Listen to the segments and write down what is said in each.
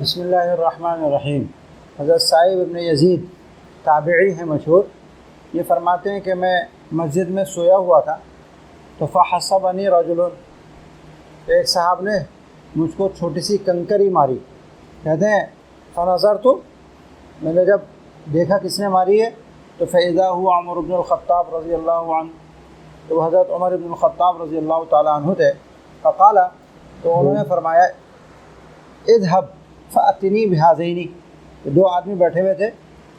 بسم اللہ الرحمن الرحیم۔ حضرت صاحب ابن یزید تابعی ہیں مشہور، یہ فرماتے ہیں کہ میں مسجد میں سویا ہوا تھا تو فحسبنی رجل، ایک صاحب نے مجھ کو چھوٹی سی کنکری ماری۔ کہتے ہیں فنظرت، میں نے جب دیکھا کس نے ماری ہے تو فاذا هو عمر بن الخطاب رضی اللہ عنہ، تو حضرت عمر بن الخطاب رضی اللہ تعالیٰ عنہ تھے۔ فقال، تو انہوں نے فرمایا اذهب فأتنی بہذین، دو آدمی بیٹھے ہوئے تھے،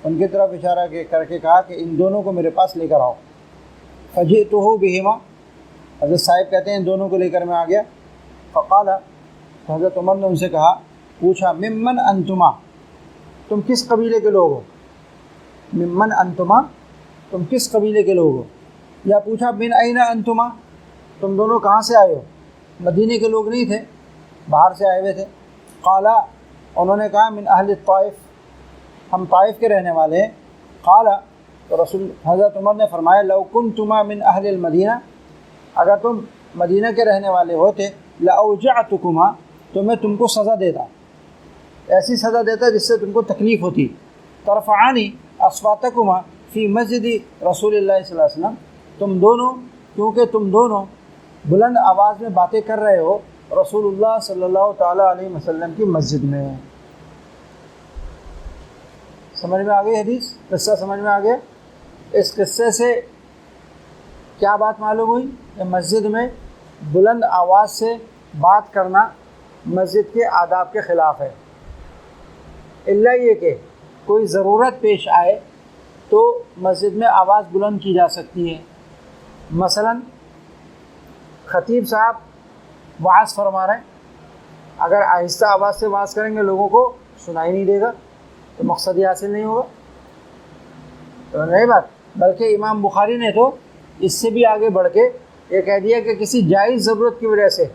ان کی طرف اشارہ کر کے کہا کہ ان دونوں کو میرے پاس لے کر آؤ۔ فجئتہ بہما، حضرت صاحب کہتے ہیں ان دونوں کو لے کر میں آ گیا۔ فقال، تو حضرت عمر نے ان سے کہا، پوچھا ممن انتما، تم کس قبیلے کے لوگ ہو؟ ممن انتما، تم کس قبیلے کے لوگ ہو؟ یا پوچھا من این انتما، تم دونوں کہاں سے آئے ہو؟ مدینے کے لوگ نہیں تھے، باہر سے آئے ہوئے تھے۔ قالا، انہوں نے کہا من اہل الطائف، ہم طائف کے رہنے والے ہیں۔ قالا، تو حضرت عمر نے فرمایا لو کنتما من اہل المدینہ، اگر تم مدینہ کے رہنے والے ہوتے لاوجعتکما، تو میں تم کو سزا دیتا، ایسی سزا دیتا جس سے تم کو تکلیف ہوتی۔ ترفعانی اصواتکما فی مسجد رسول اللہ صلی اللہ علیہ وسلم، تم دونوں، کیونکہ تم دونوں بلند آواز میں باتیں کر رہے ہو رسول اللہ صلی اللہ تعالیٰ علیہ وسلم کی مسجد میں۔ سمجھ میں آ گئی حدیث، قصہ سمجھ میں آ گیا؟ اس قصے سے کیا بات معلوم ہوئی کہ مسجد میں بلند آواز سے بات کرنا مسجد کے آداب کے خلاف ہے، الا یہ کہ کوئی ضرورت پیش آئے تو مسجد میں آواز بلند کی جا سکتی ہے۔ مثلا خطیب صاحب وعظ فرما رہے ہیں، اگر آہستہ آواز سے وعظ کریں گے لوگوں کو سنائی نہیں دے گا تو مقصد ہی حاصل نہیں ہوگا، تو نہیں بات۔ بلکہ امام بخاری نے تو اس سے بھی آگے بڑھ کے یہ کہہ دیا کہ کسی جائز ضرورت کی وجہ سے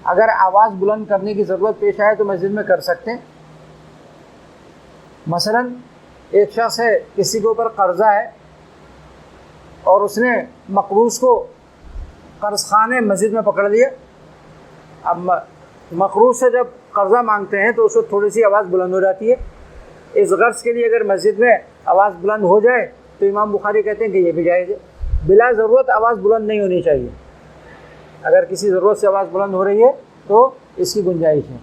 اگر آواز بلند کرنے کی ضرورت پیش آئے تو مسجد میں کر سکتے ہیں۔ مثلا ایک شخص ہے، کسی کے اوپر قرضہ ہے اور اس نے مقروض کو قرض خانے مسجد میں پکڑ لیا۔ اب مقروض سے جب قرضہ مانگتے ہیں تو اس وقت تھوڑی سی آواز بلند ہو جاتی ہے، اس غرض کے لیے اگر مسجد میں آواز بلند ہو جائے تو امام بخاری کہتے ہیں کہ یہ بھی جائز ہے۔ بلا ضرورت آواز بلند نہیں ہونی چاہیے، اگر کسی ضرورت سے آواز بلند ہو رہی ہے تو اس کی گنجائش ہے۔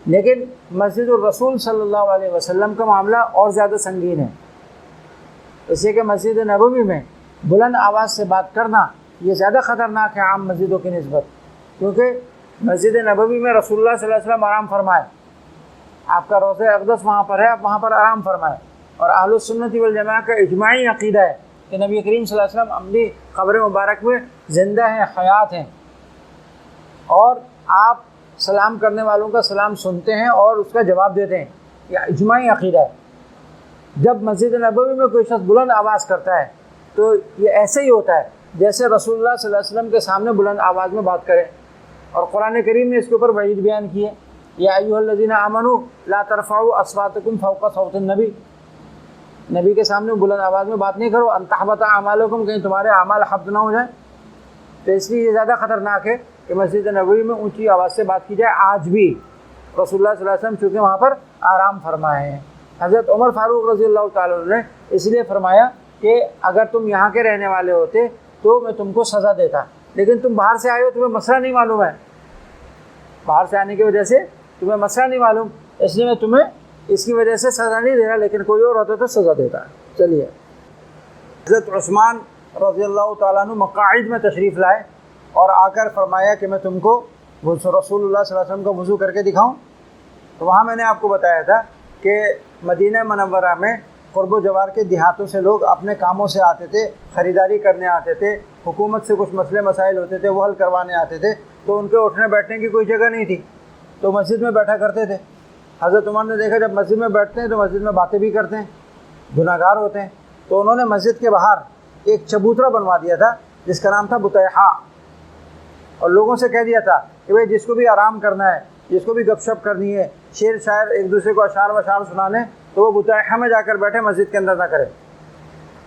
لیکن مسجد الرسول صلی اللہ علیہ وسلم کا معاملہ اور زیادہ سنگین ہے، اس لیے کہ مسجد نبوی میں بلند آواز سے بات کرنا یہ زیادہ خطرناک ہے عام مسجدوں کی نسبت، کیونکہ مسجد نبوی میں رسول اللہ صلی اللہ علیہ وسلم آرام فرمائے، آپ کا روضہ اقدس وہاں پر ہے، آپ وہاں پر آرام فرمائے، اور اہل السنت والجماعہ کا اجماعی عقیدہ ہے کہ نبی کریم صلی اللہ علیہ وسلم اپنی قبر مبارک میں زندہ ہیں، حیات ہیں، اور آپ سلام کرنے والوں کا سلام سنتے ہیں اور اس کا جواب دیتے ہیں، یہ اجماعی عقیدہ ہے۔ جب مسجد نبوی میں کوئی شخص بلند آواز کرتا ہے تو یہ ایسے ہی ہوتا ہے جیسے رسول اللہ صلی اللہ علیہ وسلم کے سامنے بلند آواز میں بات کرے، اور قرآن کریم نے اس کے اوپر وعید بیان کی ہے، یا ایھا الذین آمنوا لا ترفعوا اصواتکم فوق صوت النبی، نبی کے سامنے بلند آواز میں بات نہیں کرو، ان تحبط اعمالکم، کہیں تمہارے اعمال حبط نہ ہو جائیں۔ تو اس لیے یہ زیادہ خطرناک ہے کہ مسجد نبوی میں اونچی آواز سے بات کی جائے، آج بھی رسول اللہ صلی اللہ علیہ وسلم چونکہ وہاں پر آرام فرمائے ہیں۔ حضرت عمر فاروق رضی اللہ تعالیٰ عنہ نے اس لیے فرمایا کہ اگر تم یہاں کے رہنے والے ہوتے تو میں تم کو سزا دیتا، لیکن تم باہر سے آئے ہو، تمہیں مسئلہ نہیں معلوم ہے، باہر سے آنے کی وجہ سے تمہیں مسئلہ نہیں معلوم، اس لیے میں تمہیں اس کی وجہ سے سزا نہیں دے رہا، لیکن کوئی اور ہوتا تو سزا دیتا۔ چلیے، حضرت عثمان رضی اللہ تعالیٰ عنہ مقاعد میں تشریف لائے اور آ کر فرمایا کہ میں تم کو رسول اللہ صلی اللہ علیہ وسلم کا وضو کر کے دکھاؤں۔ تو وہاں میں نے آپ کو بتایا تھا کہ مدینہ منورہ میں قرب و جوار کے دیہاتوں سے لوگ اپنے کاموں سے آتے تھے، خریداری کرنے آتے تھے، حکومت سے کچھ مسئلے مسائل ہوتے تھے وہ حل کروانے آتے تھے، تو ان کے اٹھنے بیٹھنے کی کوئی جگہ نہیں تھی، تو مسجد میں بیٹھا کرتے تھے۔ حضرت عمر نے دیکھا جب مسجد میں بیٹھتے ہیں تو مسجد میں باتیں بھی کرتے ہیں، گناہ گار ہوتے ہیں، تو انہوں نے مسجد کے باہر ایک چبوترا بنوا دیا تھا جس کا نام تھا بطیحہ، اور لوگوں سے کہہ دیا تھا کہ بھئی جس کو بھی آرام کرنا ہے، جس کو بھی گپ شپ کرنی ہے، شعر شاعر ایک دوسرے کو اشعار وشعار سنانے، تو وہ بطیحہ میں جا کر بیٹھے، مسجد کے اندر نہ کرے۔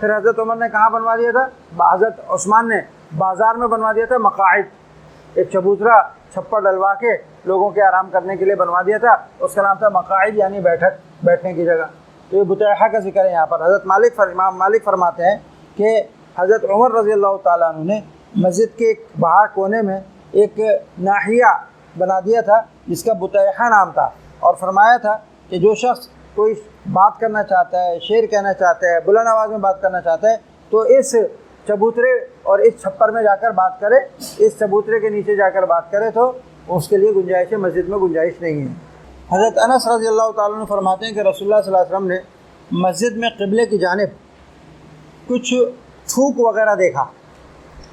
پھر حضرت عمر نے کہاں بنوا دیا تھا؟ حضرت عثمان نے بازار میں بنوا دیا تھا مقاعد، ایک چبوترا چھپر ڈلوا کے لوگوں کے آرام کرنے کے لیے بنوا دیا تھا، اس کا نام تھا مقاعد، یعنی بیٹھنے کی جگہ۔ تو یہ بطیحہ کا ذکر ہے یہاں پر۔ حضرت امام مالک فرماتے ہیں کہ حضرت عمر رضی اللہ تعالیٰ عنہ نے مسجد کے ایک باہر کونے میں ایک ناحیہ بنا دیا تھا جس کا بطیحہ نام تھا، اور فرمایا تھا کہ جو شخص کوئی بات کرنا چاہتا ہے، شعر کہنا چاہتا ہے، بلند آواز میں بات کرنا چاہتا ہے تو اس چبوترے اور اس چھپر میں جا کر بات کرے، اس چبوترے کے نیچے جا کر بات کرے تو اس کے لیے گنجائش ہے، مسجد میں گنجائش نہیں ہے۔ حضرت انس رضی اللہ تعالیٰ عنہ فرماتے ہیں کہ رسول اللہ صلی اللہ علیہ وسلم نے مسجد میں قبلے کی جانب کچھ تھوک وغیرہ دیکھا،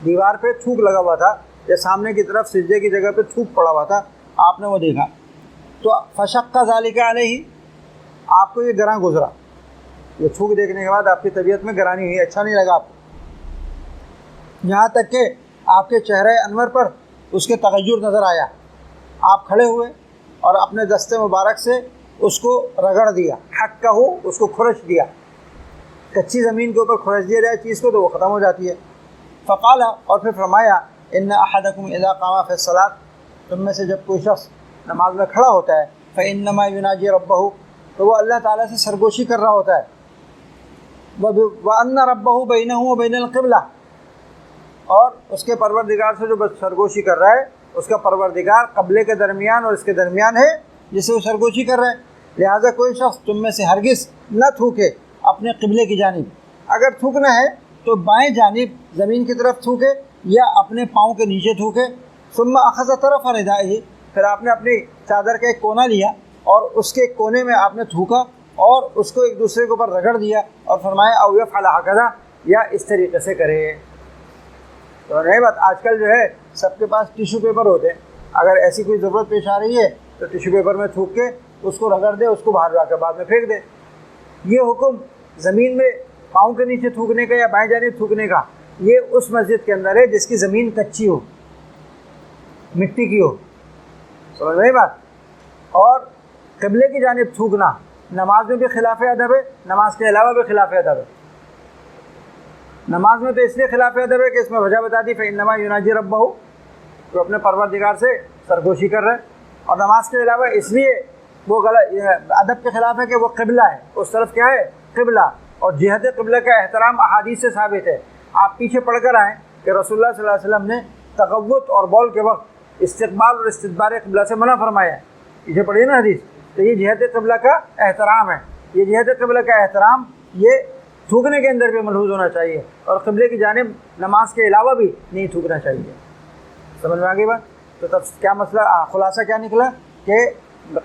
دیوار پہ تھوک لگا ہوا تھا، یا سامنے کی طرف سجدے کی جگہ پہ تھوک پڑا ہوا تھا، آپ نے وہ دیکھا تو فشق ذالک علیہ، آپ کو یہ گراں گزرا، یہ تھوک دیکھنے کے بعد آپ کی طبیعت میں گرانی ہوئی، اچھا نہیں لگا آپ کو، یہاں تک کہ آپ کے چہرے انور پر اس کے تغیر نظر آیا، آپ کھڑے ہوئے اور اپنے دستے مبارک سے اس کو رگڑ دیا، حق کا ہو اس کو کھرچ دیا، کچی زمین کے اوپر کھرچ دیا جائے چیز کو تو وہ ختم ہو جاتی ہے۔ فقال، اور پھر فرمایا، ان احدکم اذا قام فی الصلاۃ، تم میں سے جب کوئی شخص نماز میں کھڑا ہوتا ہے، فانما یناجی ربہ، تو وہ اللہ تعالیٰ سے سرگوشی کر رہا ہوتا ہے، وان ربہ بینہ وبین القبلہ، اور اس کے پروردگار سے جو سرگوشی کر رہا ہے اس کا پروردگار قبلے کے درمیان اور اس کے درمیان ہے جسے وہ سرگوشی کر رہا ہے، لہٰذا کوئی شخص تم میں سے ہرگز نہ تھوکے اپنے قبلے کی جانب، اگر تھوکنا ہے تو بائیں جانب زمین کی طرف تھوکے یا اپنے پاؤں کے نیچے تھوکے۔ ثم اخذ طرف ردائہ، پھر آپ نے اپنی چادر کا ایک کونا لیا اور اس کے کونے میں آپ نے تھوکا اور اس کو ایک دوسرے کے اوپر رگڑ دیا اور فرمایا او یفعل ہکذا، یا اس طریقے سے کرے۔ تو نہیں بات، آج کل جو ہے سب کے پاس ٹیشو پیپر ہوتے ہیں، اگر ایسی کوئی ضرورت پیش آ رہی ہے تو ٹیشو پیپر میں تھوک کے اس کو رگڑ دے، اس کو باہر جا کے بعد میں پھینک دے۔ یہ حکم زمین میں پاؤں کے نیچے تھوکنے کا یا بائیں جانب تھوکنے کا، یہ اس مسجد کے اندر ہے جس کی زمین کچی ہو، مٹی کی ہو، سمجھ رہی بات۔ اور قبلے کی جانب تھوکنا نماز میں بھی خلاف ادب ہے، نماز کے علاوہ بھی خلاف ادب ہے۔ نماز میں تو اس لیے خلاف ادب ہے کہ اس میں وجہ بتا دی، فإنما يناجي ربہ، تو اپنے پروردگار سے سرگوشی کر رہے، اور نماز کے علاوہ اس لیے وہ غلط ادب کے خلاف ہے کہ وہ قبلہ ہے، اس طرف کیا ہے؟ قبلہ، اور جہت قبلہ کا احترام احادیث سے ثابت ہے۔ آپ پیچھے پڑھ کر آئیں کہ رسول اللہ صلی اللہ علیہ وسلم نے تغوط اور بول کے وقت استقبال اور استدبار قبلہ سے منع فرمایا ہے، پیچھے پڑھیے نا حدیث، تو یہ جہت قبلہ کا احترام ہے۔ یہ جہت قبلہ کا احترام یہ تھوکنے کے اندر بھی ملحوظ ہونا چاہیے، اور قبلے کی جانب نماز کے علاوہ بھی نہیں تھوکنا چاہیے۔ سمجھ میں آ گئی بات؟ تو تب کیا مسئلہ، خلاصہ کیا نکلا کہ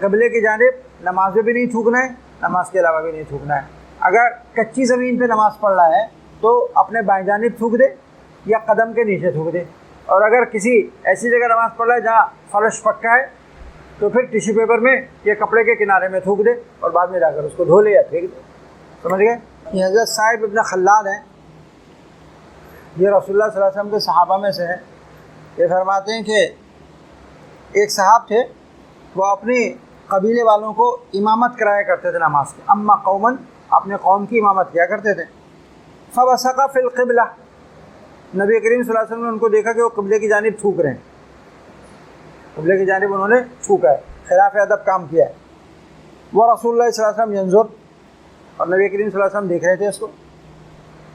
قبلے کی جانب نماز میں بھی نہیں تھوکنا ہے، نماز کے علاوہ بھی نہیں تھوکنا ہے۔ اگر کچی زمین پہ نماز پڑھ رہا ہے تو اپنے بائیں جانب تھوک دے یا قدم کے نیچے تھوک دے، اور اگر کسی ایسی جگہ نماز پڑھ رہا ہے جہاں فرش پکا ہے تو پھر ٹیشو پیپر میں یا کپڑے کے کنارے میں تھوک دے اور بعد میں جا کر اس کو دھو لے یا پھینک دے۔ سمجھ گئے؟ یہ حضرت صاحب ابن خلاد ہیں، یہ رسول اللہ صلی اللہ علیہ وسلم کے صحابہ میں سے ہیں۔ یہ فرماتے ہیں کہ ایک صاحب تھے، وہ اپنی قبیلے والوں کو امامت کرایا کرتے تھے نماز کی، اما قومن، اپنے قوم کی امامت کیا کرتے تھے۔ فوسق فی القبلہ، نبی کریم صلی اللہ علیہ وسلم نے ان کو دیکھا کہ وہ قبلے کی جانب تھوک رہے ہیں، قبلے کی جانب انہوں نے تھوکا ہے، خلاف ادب کام کیا ہے۔ وہ رسول اللہ صلی اللہ علیہ وسلم ینظر، اور نبی کریم صلی اللہ علیہ وسلم دیکھ رہے تھے اس کو۔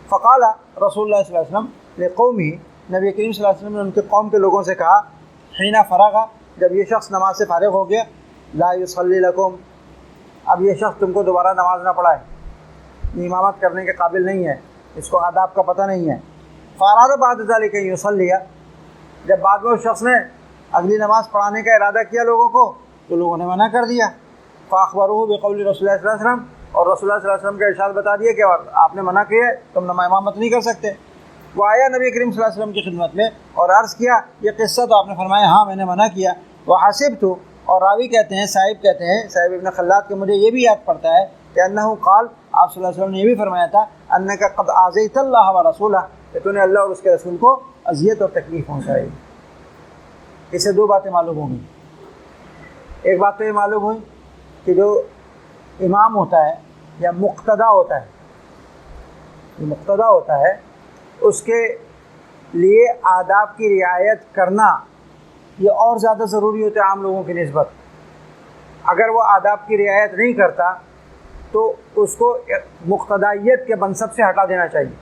فقال رسول اللہ صلی اللہ علیہ وسلم لقومہ، نبی کریم صلی اللہ علیہ وسلم نے ان کے قوم کے لوگوں سے کہا، حین فرغ، جب یہ شخص نماز سے فارغ ہو گیا، لا یصلی لکم، اب یہ شخص تم کو دوبارہ نماز نہ پڑھائے، امامت کرنے کے قابل نہیں ہے، اس کو آداب کا پتہ نہیں ہے۔ فاراد بعد ذلک یصلی، جب بعد میں اس شخص نے اگلی نماز پڑھانے کا ارادہ کیا لوگوں کو تو لوگوں نے منع کر دیا۔ فاخبروہ بقول رسول اللہ صلی اللہ علیہ وسلم، اور رسول اللہ صلی اللہ علیہ وسلم کا ارشاد بتا دیا کہ آپ نے منع کیا ہے، تم امامت نہیں کر سکتے۔ وہ آیا نبی کریم صلی اللہ علیہ وسلم کی خدمت میں اور عرض کیا یہ قصہ، تو آپ نے فرمایا ہاں میں نے منع کیا۔ وہ حاسب تو، اور راوی کہتے ہیں، صاحب کہتے ہیں، صاحب ابن خلاد کے مجھے یہ بھی یاد پڑتا ہے کہ انہو قال، آپ صلی اللہ علیہ وسلم نے یہ بھی فرمایا تھا، انک قد آذیت اللہ ورسولہ، کہ تو نے اللہ اور اس کے رسول کو اذیت اور تکلیف پہنچائی۔ اس سے دو باتیں معلوم ہوں گی۔ ایک بات تو یہ معلوم ہوئی کہ جو امام ہوتا ہے یا مقتدا ہوتا ہے، جو مقتدا ہوتا ہے اس کے لیے آداب کی رعایت کرنا یہ اور زیادہ ضروری ہوتے ہیں عام لوگوں کی نسبت. اگر وہ آداب کی رعایت نہیں کرتا تو اس کو مقتدائیت کے منصب سے ہٹا دینا چاہیے،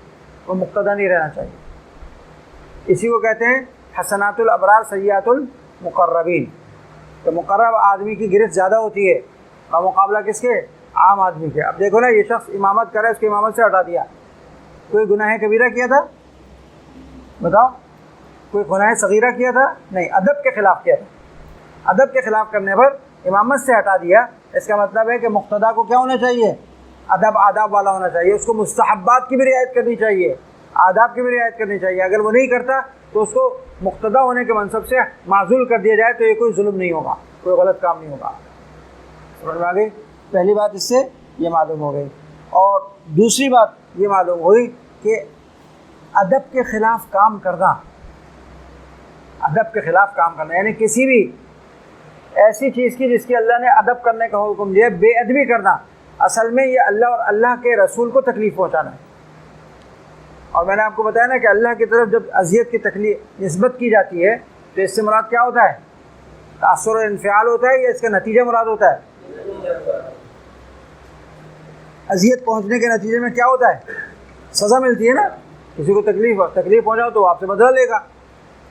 وہ مقتدا نہیں رہنا چاہیے. اسی کو کہتے ہیں حسنات الابرار سیئات المقربین، تو مقرب آدمی کی گرفت زیادہ ہوتی ہے بمقابلہ کس کے؟ عام آدمی کے. اب دیکھو نا، یہ شخص امامت کرے، اس کی امامت سے ہٹا دیا. کوئی گناہ کبیرہ کیا تھا؟ بتاؤ، کوئی گناہ صغیرہ کیا تھا؟ نہیں، ادب کے خلاف کیا تھا. ادب کے خلاف کرنے پر امامت سے ہٹا دیا. اس کا مطلب ہے کہ مقتدا کو کیا ہونا چاہیے؟ ادب آداب والا ہونا چاہیے. اس کو مستحبات کی بھی رعایت کرنی چاہیے، آداب کی بھی رعایت کرنی چاہیے. اگر وہ نہیں کرتا تو اس کو مقتدا ہونے کے منصب سے معزول کر دیا جائے تو یہ کوئی ظلم نہیں ہوگا، کوئی غلط کام نہیں ہوگا. سمجھ میں آ گئی؟ پہلی بات اس سے یہ معلوم ہو گئی. اور دوسری بات یہ معلوم ہوئی کہ ادب کے خلاف کام کرنا، ادب کے خلاف کام کرنا یعنی کسی بھی ایسی چیز کی جس کی اللہ نے ادب کرنے کا حکم دیا، بے ادبی کرنا، اصل میں یہ اللہ اور اللہ کے رسول کو تکلیف پہنچانا ہے. اور میں نے آپ کو بتایا نا کہ اللہ کی طرف جب اذیت کی تکلیف نسبت کی جاتی ہے تو اس سے مراد کیا ہوتا ہے؟ تاثر و انفعال ہوتا ہے یا اس کا نتیجہ مراد ہوتا ہے؟ اذیت پہنچنے کے نتیجے میں کیا ہوتا ہے؟ سزا ملتی ہے نا. کسی کو تکلیف پہنچاؤ تو آپ سے بدلہ لے گا.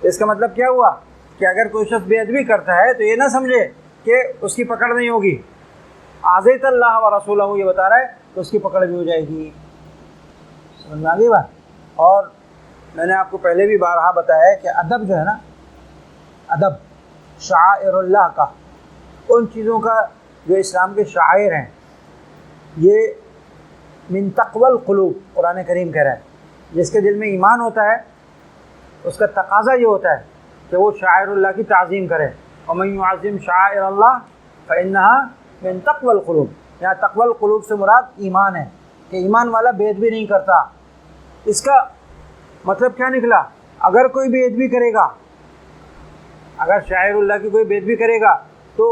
اس کا مطلب کیا ہوا کہ اگر کوئی شخص بے ادبی کرتا ہے تو یہ نہ سمجھے کہ اس کی پکڑ نہیں ہوگی. عزیت اللہ و رسولہ یہ بتا رہا ہے تو اس کی پکڑ بھی ہو جائے گی. سمجھ میں آ گئی بات؟ اور میں نے آپ کو پہلے بھی بارہا بتایا ہے کہ ادب جو ہے نا، ادب شعائر اللہ کا، ان چیزوں کا جو اسلام کے شعائر ہیں، یہ من تقوی القلوب قرآن کریم کہہ رہا ہے. جس کے دل میں ایمان ہوتا ہے اس کا تقاضا یہ ہوتا ہے کہ وہ شعائر اللہ کی تعظیم کرے. ومن یعظم شعائر اللہ فإنها من تقوی القلوب. یہاں تقوی القلوب سے مراد ایمان ہے کہ ایمان والا بے ادبی نہیں کرتا. اس کا مطلب کیا نکلا؟ اگر کوئی بے ادبی کرے گا، اگر شاعر اللہ کی کوئی بے ادبی کرے گا تو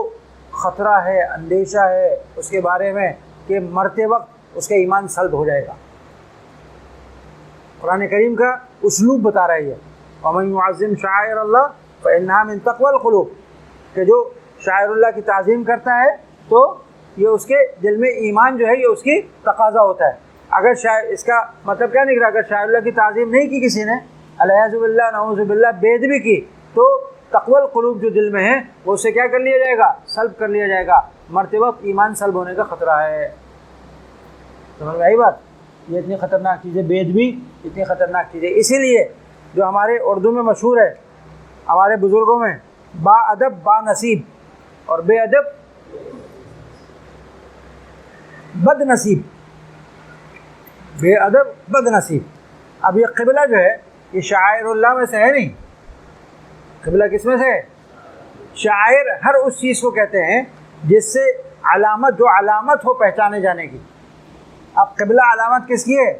خطرہ ہے، اندیشہ ہے اس کے بارے میں کہ مرتے وقت اس کا ایمان سلب ہو جائے گا. قرآن کریم کا اسلوب بتا رہا ہے یہ، وَمَن يُعَظِّمْ شَعَائِرَ اللَّهِ فَإِنَّهَا مِن تَقْوَى الْقُلُوبِ، کہ جو شاعر اللہ کی تعظیم کرتا ہے تو یہ اس کے دل میں ایمان جو ہے یہ اس کی تقاضا ہوتا ہے. اگر اس کا مطلب کیا نکلا؟ اگر شاعر اللہ کی تعظیم نہیں کی کسی نے، الیاذ باللہ نعوذ باللہ، بے ادبی کی، تو تقوی القلوب جو دل میں ہے وہ اسے کیا کر لیا جائے گا؟ سلب کر لیا جائے گا. مرتے وقت ایمان سلب ہونے کا خطرہ ہے. سمجھ میں آئی بات؟ یہ اتنی خطرناک چیز ہے، بے ادبی اتنی خطرناک چیز ہے. اسی لیے جو ہمارے اردو میں مشہور ہے، ہمارے بزرگوں میں، با ادب با نصیب اور بے ادب بد نصیب. بے ادب بد نصیب. اب یہ قبلہ جو ہے یہ شعائر اللہ میں سے ہے نہیں. قبلہ کس میں سے ہے؟ شعائر ہر اس چیز کو کہتے ہیں جس سے علامت، جو علامت ہو پہچانے جانے کی. اب قبلہ علامت کس کی ہے؟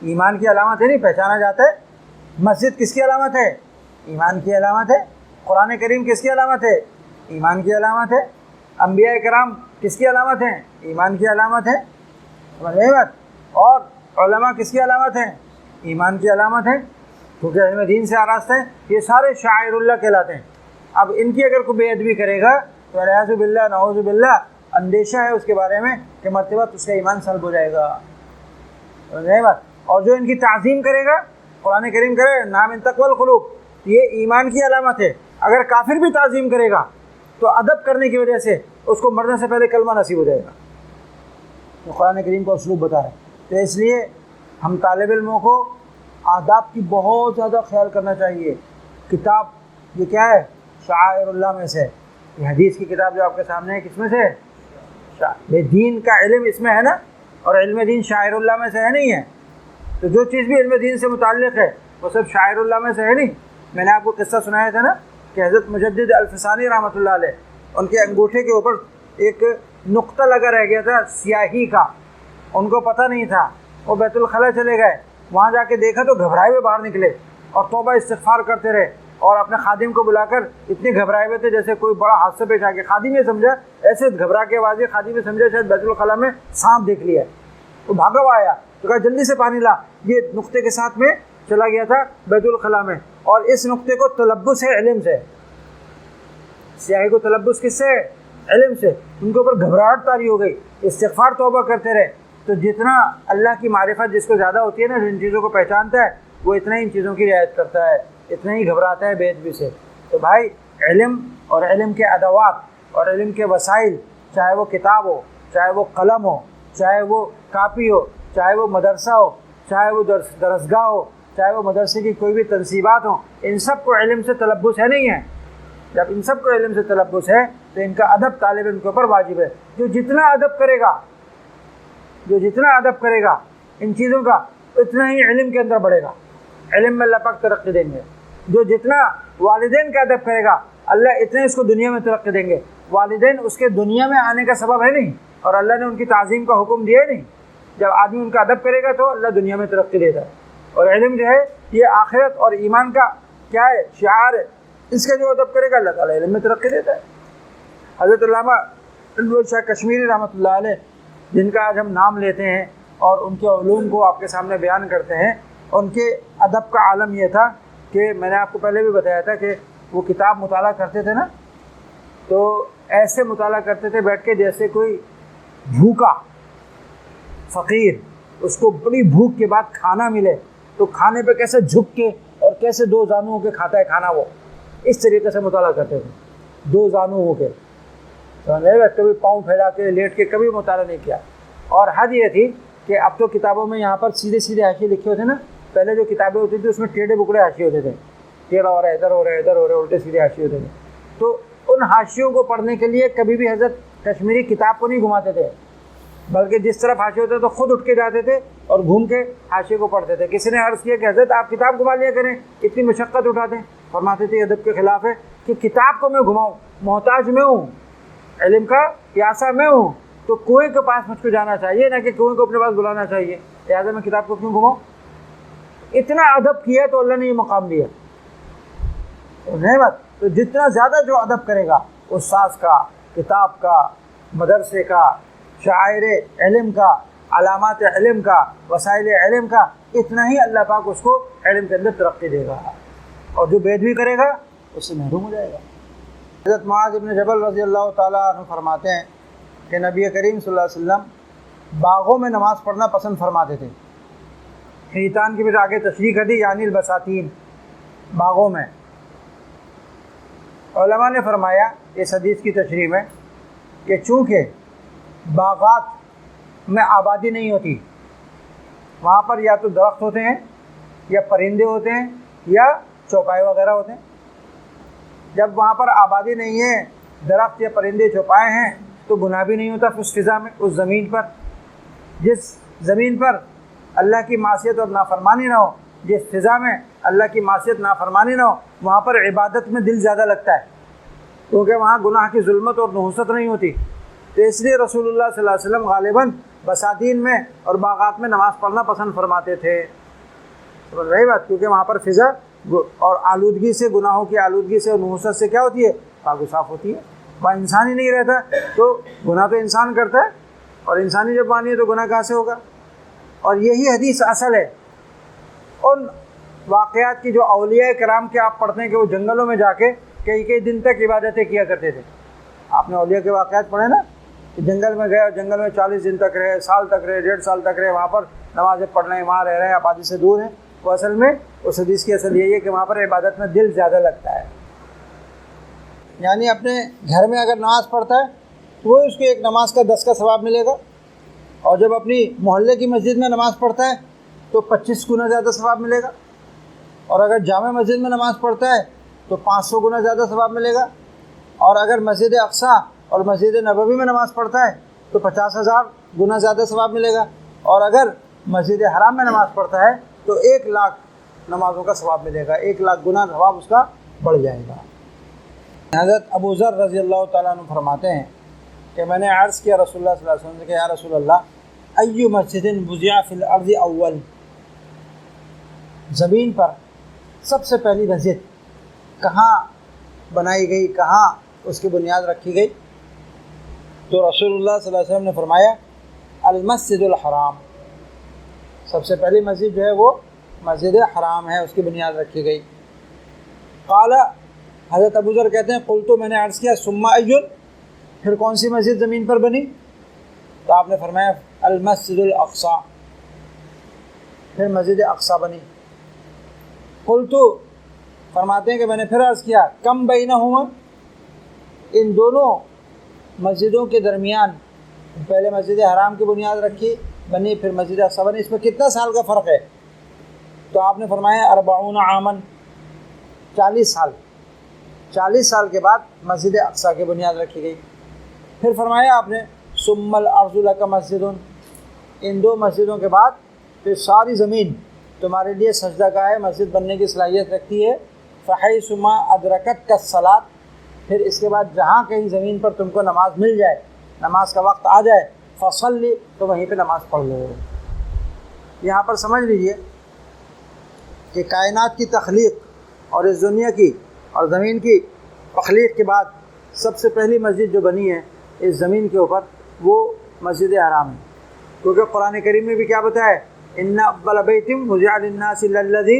ایمان کی علامت ہے، نہیں پہچانا جاتا ہے. مسجد کس کی علامت ہے؟ ایمان کی علامت ہے. قرآن کریم کس کی علامت ہے؟ ایمان کی علامت ہے. انبیاء کرام کس کی علامت ہیں؟ ایمان کی علامت ہے. سمجھ گئے بات؟ اور علماء کس کی علامت ہیں؟ ایمان کی علامت ہے. کیونکہ علم دین سے آراستہ ہیں. یہ سارے شاعر اللہ کہلاتے ہیں. اب ان کی اگر کوئی بے ادبی کرے گا تو الیاذ باللہ نعوذ باللہ اندیشہ ہے اس کے بارے میں کہ مرتے وقت اس کا ایمان سلب ہو جائے گا. سمجھ گئے بات؟ اور جو ان کی تعظیم کرے گا، قرآن کریم کرے نام من تقوی القلوب، یہ ایمان کی علامت ہے. اگر کافر بھی تعظیم کرے گا تو ادب کرنے کی وجہ سے اس کو مرنے سے پہلے کلمہ نصیب ہو جائے گا. تو قرآن کریم کا اسلوب بتا رہے ہیں. تو اس لیے ہم طالب علموں کو آداب کی بہت زیادہ خیال کرنا چاہیے. کتاب یہ کیا ہے؟ شعائر اللہ میں سے. یہ حدیث کی کتاب جو آپ کے سامنے ہے کس میں سے ہے؟ دین کا علم اس میں ہے نا، اور علم دین شاعر اللہ میں سے ہے نہیں ہے. تو جو چیز بھی علم دین سے متعلق ہے وہ سب شاعر اللہ میں سے ہے نہیں. میں نے آپ کو قصہ سنایا تھا نا کہ حضرت مجدد الفسانی رحمۃ اللہ علیہ، ان کے انگوٹھے کے اوپر ایک نقطہ لگا رہ گیا تھا سیاہی کا. ان کو پتہ نہیں تھا. وہ بیت الخلاء چلے گئے، وہاں جا کے دیکھا تو گھبرائے ہوئے باہر نکلے اور توبہ استغفار کرتے رہے اور اپنے خادم کو بلا کر اتنے گھبرائے ہوئے تھے جیسے کوئی بڑا حادثہ پیش آ گیا. خادم نے سمجھا، ایسے گھبرا کے آوازیں، خادم نے سمجھا شاید بیت الخلاء میں سانپ دیکھ لیا. تو بھاگا ہوا آیا تو کہا جلدی سے پانی لا. یہ نقطے کے ساتھ میں چلا گیا تھا بیت الخلاء میں، اور اس نقطے کو تلبس ہے علم سے، سیاہی کو تلبس کس سے؟ علم سے۔ ان کے اوپر گھبراہٹ طاری ہو گئی، استغفار توبہ کرتے رہے۔ تو جتنا اللہ کی معرفت جس کو زیادہ ہوتی ہے نا، جن چیزوں کو پہچانتا ہے، وہ اتنا ہی ان چیزوں کی رعایت کرتا ہے، اتنا ہی گھبراتا ہے بے ادبی سے۔ تو بھائی علم اور علم کے ادوات اور علم کے وسائل، چاہے وہ کتاب ہو، چاہے وہ قلم ہو، چاہے وہ کاپی ہو، چاہے وہ مدرسہ ہو، چاہے وہ درسگاہ ہو، چاہے وہ مدرسے کی کوئی بھی تنصیبات ہوں، ان سب کو علم سے تلبس ہے نہیں ہے؟ جب ان سب کو علم سے تلبس ہے تو ان کا ادب طالب علم کے اوپر واجب ہے۔ جو جتنا ادب کرے گا ان چیزوں کا، اتنا ہی علم کے اندر بڑھے گا، علم میں اللہ پاک ترقی دیں گے۔ جو جتنا والدین کا ادب کرے گا، اللہ اتنے اس کو دنیا میں ترقی دیں گے۔ والدین اس کے دنیا میں آنے کا سبب ہے نہیں، اور اللہ نے ان کی تعظیم کا حکم دیا ہے نہیں۔ جب آدمی ان کا ادب کرے گا تو اللہ دنیا میں ترقی دیتا ہے، اور علم جو ہے یہ آخرت اور ایمان کا کیا ہے؟ شعار ہے۔ اس کا جو ادب کرے گا اللہ تعالیٰ علم میں ترقی دیتا ہے۔ حضرت علامہ انور شاہ کشمیری رحمۃ اللہ علیہ، جن کا آج ہم نام لیتے ہیں اور ان کے علوم کو آپ کے سامنے بیان کرتے ہیں، ان کے ادب کا عالم یہ تھا کہ میں نے آپ کو پہلے بھی بتایا تھا کہ وہ کتاب مطالعہ کرتے تھے نا، تو ایسے مطالعہ کرتے تھے بیٹھ کے جیسے کوئی بھوکا فقیر، اس کو بڑی بھوک کے بعد کھانا ملے تو کھانے پہ کیسے جھک کے اور کیسے دو زانوں کے کھاتا ہے کھانا، وہ اس طریقے سے مطالعہ کرتے تھے، دو زانوں کے، کبھی پاؤں پھیلا کے لیٹ کے کبھی مطالعہ نہیں کیا۔ اور حد یہ تھی کہ اب تو کتابوں میں یہاں پر سیدھے سیدھے حاشیے لکھے ہوتے ہیں نا، پہلے جو کتابیں ہوتی تھیں اس میں ٹیڑھے بکڑے حاشیے ہوتے تھے، ٹیڑھا ہو رہا ہے، ادھر ہو رہا ہے، ادھر ہو رہا ہے، الٹے سیدھے حاشیے ہوتے تھے۔ تو ان حاشیوں کو پڑھنے کے لیے کبھی بھی حضرت کشمیری کتاب کو نہیں گھماتے تھے، بلکہ جس طرف حاشیے ہوتے تو خود اٹھ کے جاتے تھے اور گھوم کے حاشیے کو پڑھتے تھے۔ کسی نے عرض کیا کہ حضرت آپ کتاب گھما لیا کریں، اتنی مشقت اٹھاتے ہیں؟ فرماتے تھے ادب کے خلاف ہے کہ کتاب کو میں گھماؤں، محتاج میں ہوں، علم کا پیاسا میں ہوں، تو کنویں کے پاس مجھ کو جانا چاہیے، نہ کہ کنویں کو اپنے پاس بلانا چاہیے، لہٰذا میں کتاب کو کیوں گھماؤں؟ اتنا ادب کیا تو اللہ نے یہ مقام دیا نعمت۔ تو جتنا زیادہ جو ادب کرے گا استاذ کا، کتاب کا، مدرسے کا، شعائر علم کا، علامات علم کا، وسائل علم کا، اتنا ہی اللہ پاک اس کو علم کے اندر ترقی دے گا، اور جو بے ادبی کرے گا اس سے محروم ہو جائے گا۔ حضرت معاذ بن جبل رضی اللہ تعالیٰ عنہ فرماتے ہیں کہ نبی کریم صلی اللہ علیہ وسلم باغوں میں نماز پڑھنا پسند فرماتے تھے۔ حیطان کی بھی آگے تشریح کر دی، یعنی البساتین، باغوں میں۔ علماء نے فرمایا اس حدیث کی تشریح میں کہ چونکہ باغات میں آبادی نہیں ہوتی، وہاں پر یا تو درخت ہوتے ہیں یا پرندے ہوتے ہیں یا چوپائے وغیرہ ہوتے ہیں۔ جب وہاں پر آبادی نہیں ہے، درخت یا پرندے چوپائے ہیں، تو گناہ بھی نہیں ہوتا اس فضا میں، اس زمین پر۔ جس زمین پر اللہ کی معصیت اور نافرمانی نہ ہو، جس فضا میں اللہ کی معصیت نافرمانی نہ ہو، وہاں پر عبادت میں دل زیادہ لگتا ہے، کیونکہ وہاں گناہ کی ظلمت اور نحوست نہیں ہوتی۔ تو اس لیے رسول اللہ صلی اللہ علیہ وسلم غالباً بساتین میں اور باغات میں نماز پڑھنا پسند فرماتے تھے۔ سمجھ رہی بات؟ کیونکہ وہاں پر فضا اور آلودگی سے، گناہوں کی آلودگی سے اور نحوست سے کیا ہوتی ہے؟ پاک و صاف ہوتی ہے۔ وہاں انسان ہی نہیں رہتا تو گناہ تو انسان کرتا ہے، اور انسانی جب مانی ہے تو گناہ کہاں سے ہوگا؟ اور یہی حدیث اصل ہے ان واقعات کی جو اولیاء کرام کے آپ پڑھتے ہیں کہ وہ جنگلوں میں جا کے کئی دن تک عبادتیں کیا کرتے تھے۔ آپ نے اولیاء کے واقعات پڑھے نا، کہ جنگل میں گئے اور جنگل میں 40 دن تک رہے، سال تک رہے، 1.5 سال تک رہے، وہاں پر نمازیں پڑھ رہے ہیں، وہاں رہ رہے ہیں، آبادی سے دور ہیں۔ وہ اصل میں اس حدیث کی اصل یہی ہے کہ وہاں پر عبادت میں دل زیادہ لگتا ہے۔ یعنی اپنے گھر میں اگر نماز پڑھتا ہے تو وہ اس کو ایک نماز کا 10 کا ثواب ملے گا، اور جب اپنی محلے کی مسجد میں نماز پڑھتا ہے تو 25 گنا زیادہ ثواب ملے گا، اور اگر جامع مسجد میں نماز پڑھتا ہے تو 500 گنا زیادہ ثواب ملے گا، اور اگر مسجد اقصیٰ اور مسجد نبوی میں نماز پڑھتا ہے تو 50,000 گنا زیادہ ثواب ملے گا، اور اگر مسجد حرام میں نماز پڑھتا ہے تو 1,00,000 نمازوں کا ثواب ملے گا، 1,00,000 گنا ثواب اس کا بڑھ جائے گا۔ حضرت ابو ذر رضی اللہ تعالیٰ عنہ فرماتے ہیں کہ میں نے عرض کیا رسول اللہ صلی اللہ علیہ وسلم سے کہ یا رسول اللہ، ایو مسجد وضع فی الارض اول، زمین پر سب سے پہلی مسجد کہاں بنائی گئی، کہاں اس کی بنیاد رکھی گئی؟ تو رسول اللہ صلی اللہ علیہ وسلم نے فرمایا المسجد الحرام، سب سے پہلی مسجد جو ہے وہ مسجد حرام ہے اس کی بنیاد رکھی گئی۔ قال حضرت ابو ذر کہتے ہیں قلت میں نے عرض کیا ثم ای، پھر کون سی مسجد زمین پر بنی؟ تو آپ نے فرمایا المسجد الاقصی، پھر مسجد اقصی بنی۔ قلت فرماتے ہیں کہ میں نے پھر عرض کیا کم بینہما، ان دونوں مسجدوں کے درمیان، پہلے مسجد حرام کی بنیاد رکھی بنی، پھر مسجد اقصی بنی، اس میں کتنا سال کا فرق ہے؟ تو آپ نے فرمایا 40 عاما، 40 سال، 40 سال کے بعد مسجد اقصی کی بنیاد رکھی گئی۔ پھر فرمایا آپ نے ثم الارض لک مسجد، ان دو مسجدوں کے بعد پھر ساری زمین تمہارے لیے سجدہ گاہ ہے، مسجد بننے کی صلاحیت رکھتی ہے۔ فحیث ما ادرکتک الصلاۃ، پھر اس کے بعد جہاں کہیں زمین پر تم کو نماز مل جائے، نماز کا وقت آ جائے، فصلی، تو وہیں پہ نماز پڑھ لو۔ یہاں پر سمجھ لیجئے کہ کائنات کی تخلیق اور اس دنیا کی اور زمین کی تخلیق کے بعد سب سے پہلی مسجد جو بنی ہے اس زمین کے اوپر وہ مسجد حرام ہے، کیونکہ قرآن کریم میں بھی کیا بتایا ہے ان اول بیت وضع للناس الذی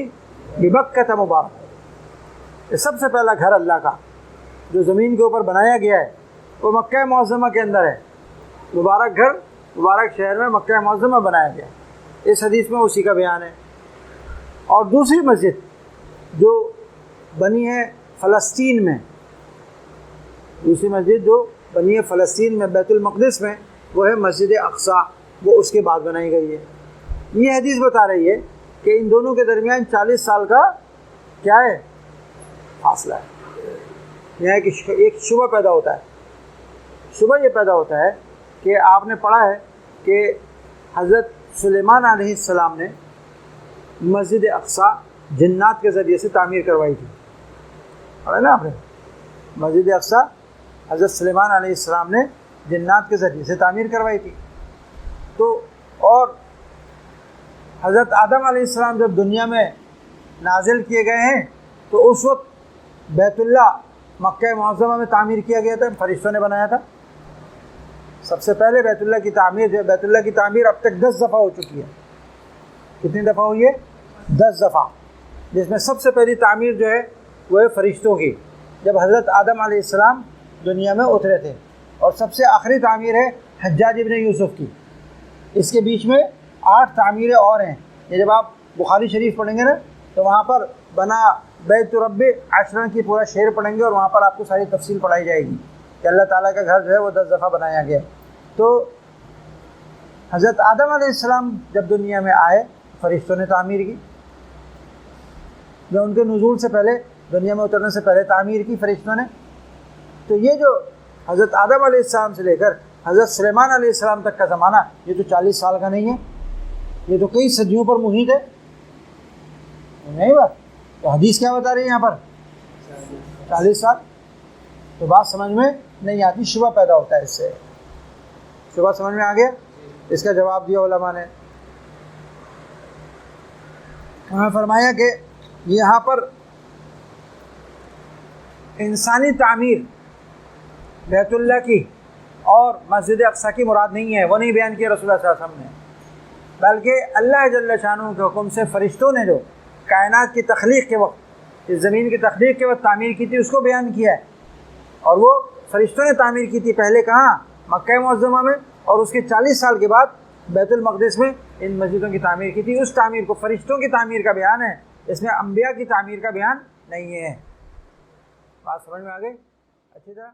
ببکۃ مبارک، یہ سب سے پہلا گھر اللہ کا جو زمین کے اوپر بنایا گیا ہے وہ مکہ معظمہ کے اندر ہے، مبارک گھر مبارک شہر میں مکہ معظمہ بنایا گیا ہے، اس حدیث میں اسی کا بیان ہے۔ اور دوسری مسجد جو بنی ہے فلسطین میں، دوسری مسجد جو بنی ہے فلسطین میں بیت المقدس میں، وہ ہے مسجد اقصی، وہ اس کے بعد بنائی گئی ہے۔ یہ حدیث بتا رہی ہے کہ ان دونوں کے درمیان 40 سال کا کیا ہے فاصلہ ہے۔ یہاں ایک شبہ پیدا ہوتا ہے، شبہ یہ پیدا ہوتا ہے کہ آپ نے پڑھا ہے کہ حضرت سلیمان علیہ السلام نے مسجد اقصی جنات کے ذریعے سے تعمیر کروائی تھی، پڑھا نا آپ نے؟ مسجد اقصی حضرت سلیمان علیہ السلام نے جنات کے ذریعے سے تعمیر کروائی تھی۔ تو اور حضرت آدم علیہ السلام جب دنیا میں نازل کیے گئے ہیں تو اس وقت بیت اللہ مکہ معظمہ میں تعمیر کیا گیا تھا، فرشتوں نے بنایا تھا۔ سب سے پہلے بیت اللہ کی تعمیر جو ہے، بیت اللہ کی تعمیر اب تک 10 دفعہ ہو چکی ہے۔ کتنی دفعہ ہوئی ہے؟ 10 دفعہ، جس میں سب سے پہلی تعمیر جو ہے وہ ہے فرشتوں کی، جب حضرت آدم علیہ السلام دنیا میں اترے تھے، اور سب سے آخری تعمیر ہے حجاج ابن یوسف کی۔ اس کے بیچ میں 8 تعمیریں اور ہیں، یہ جب آپ بخاری شریف پڑھیں گے نا تو وہاں پر بنا بیت رب عشرن کی پورا شعر پڑھیں گے، اور وہاں پر آپ کو ساری تفصیل پڑھائی جائے گی کہ اللہ تعالیٰ کا گھر جو ہے وہ 10 دفعہ بنایا گیا۔ تو حضرت آدم علیہ السلام جب دنیا میں آئے فرشتوں نے تعمیر کی، جو ان کے نزول سے پہلے، دنیا میں اترنے سے پہلے تعمیر کی فرشتوں نے۔ تو یہ جو حضرت آدم علیہ السلام سے لے کر حضرت سلیمان علیہ السلام تک کا زمانہ، یہ تو 40 سال کا نہیں ہے، یہ تو کئی صدیوں پر محیط ہے، نہیں بات؟ تو حدیث کیا بتا رہی ہے یہاں پر؟ 40 سال۔ تو بات سمجھ میں نہیں آتی، شبہ پیدا ہوتا ہے اس سے۔ شبہ سمجھ میں آ گیا؟ اس کا جواب دیا علماء نے، انہوں نے فرمایا کہ یہاں پر انسانی تعمیر بیت اللہ کی اور مسجد اقصی کی مراد نہیں ہے، وہ نہیں بیان کیا رسول اللہ صلی اللہ علیہ وسلم نے، بلکہ اللہ جل شانہ کے حکم سے فرشتوں نے جو کائنات کی تخلیق کے وقت، اس زمین کی تخلیق کے وقت تعمیر کی تھی اس کو بیان کیا ہے، اور وہ فرشتوں نے تعمیر کی تھی، پہلے کہاں؟ مکہ معظمہ میں، اور اس کے 40 سال کے بعد بیت المقدس میں ان مسجدوں کی تعمیر کی تھی۔ اس تعمیر کو فرشتوں کی تعمیر کا بیان ہے، اس میں انبیاء کی تعمیر کا بیان نہیں ہے۔ بات سمجھ میں آ گئی اچھی طرح؟